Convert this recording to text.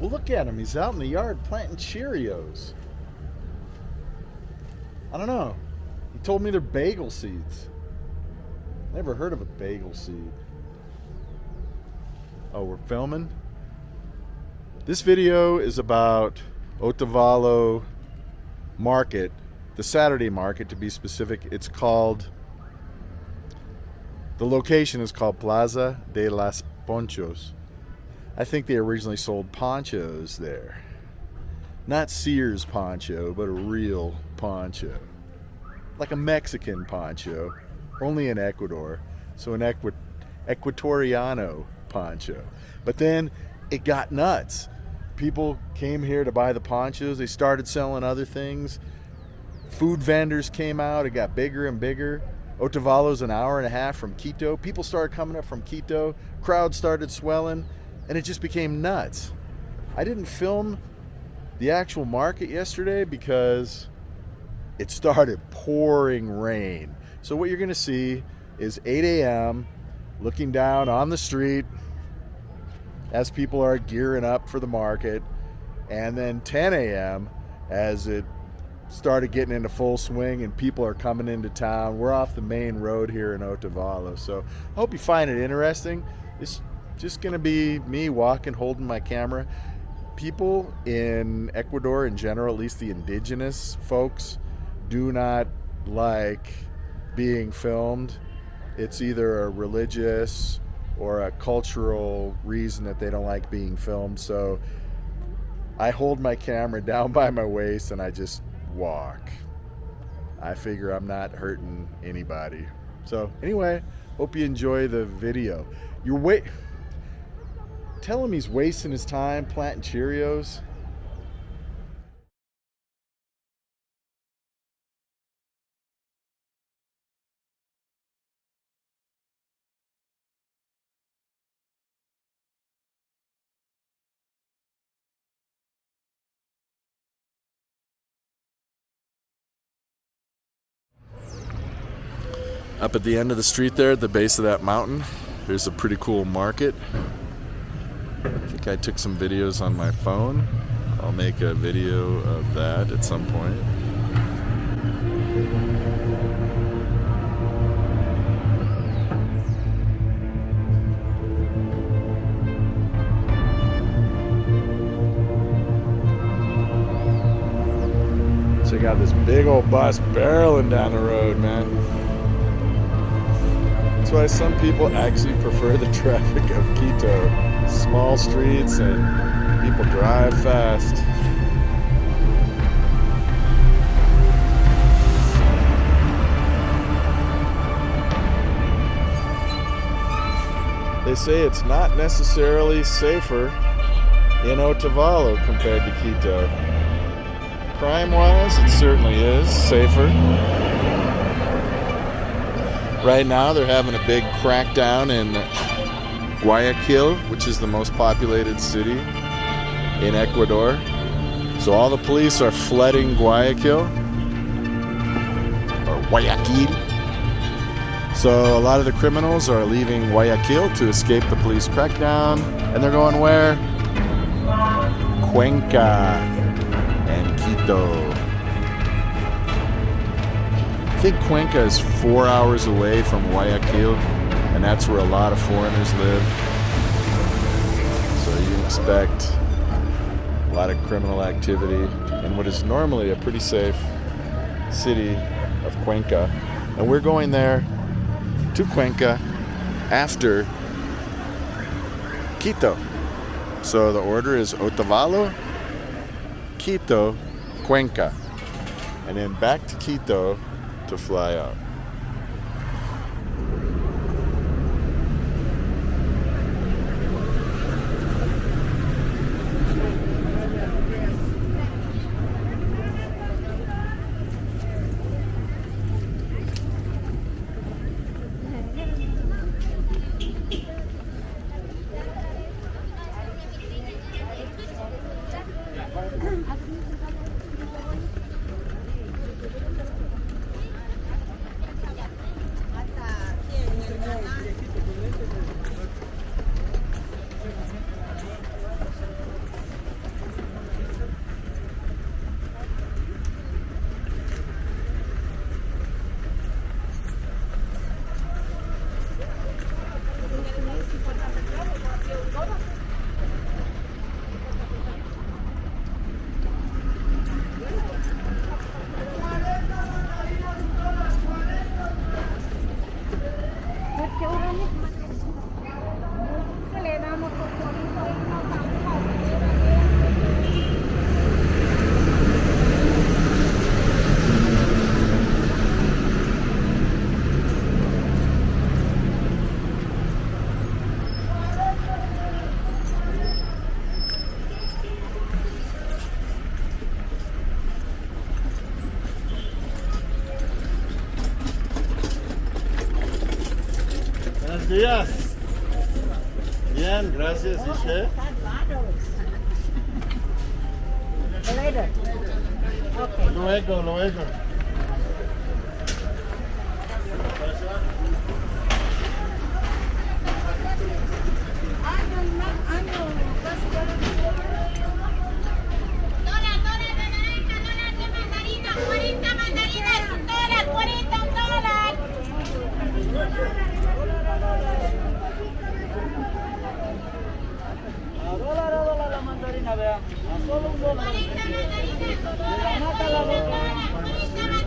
Well, look at him. He's out in the yard planting Cheerios. I don't know. He told me they're bagel seeds. Never heard of a bagel seed. Oh, we're filming? This video is about Otavalo market, the Saturday market to be specific. It's called, the location is called Plaza de Las Ponchos. I think they originally sold ponchos there. Not Sears poncho, but a real poncho. Like a Mexican poncho, only in Ecuador. So an Ecuatoriano poncho. But then it got nuts. People came here to buy the ponchos. They started selling other things. Food vendors came out. It got bigger and bigger. Otavalo's an hour and a half from Quito. People started coming up from Quito. Crowds started swelling. And it just became nuts. I didn't film the actual market yesterday because it started pouring rain. So what you're going to see is 8 a.m. looking down on the street as people are gearing up for the market, and then 10 a.m. as it started getting into full swing and people are coming into town. We're off the main road here in Otavalo, so I hope you find it interesting. It's just going to be me walking, holding my camera. People in Ecuador in general, at least the indigenous folks, do not like being filmed. It's either a religious or a cultural reason that they don't like being filmed. So I hold my camera down by my waist and I just walk. I figure I'm not hurting anybody. So anyway, hope you enjoy the video. Tell him he's wasting his time planting Cheerios. Up at the end of the street there, at the base of that mountain, there's a pretty cool market. I think I took some videos on my phone. I'll make a video of that at some point. Check out this big old bus barreling down the road, man. That's why some people actually prefer the traffic of Quito. Small streets and people drive fast. They say it's not necessarily safer in Otavalo compared to Quito. Crime-wise, it certainly is safer. Right now, they're having a big crackdown in Guayaquil, which is the most populated city in Ecuador. So all the police are flooding Guayaquil, or Guayaquil. So a lot of the criminals are leaving Guayaquil to escape the police crackdown, and they're going where? Cuenca and Quito. I think Cuenca is 4 hours away from Guayaquil, and that's where a lot of foreigners live. So you expect a lot of criminal activity in what is normally a pretty safe city of Cuenca. And we're going there to Cuenca after Quito. So the order is Otavalo, Quito, Cuenca, and then back to Quito to fly out. días. Bien, gracias. ¿Y usted? Later. Okay. Luego, luego. La mandarina, vea. A solo un dólar. La mata la boca.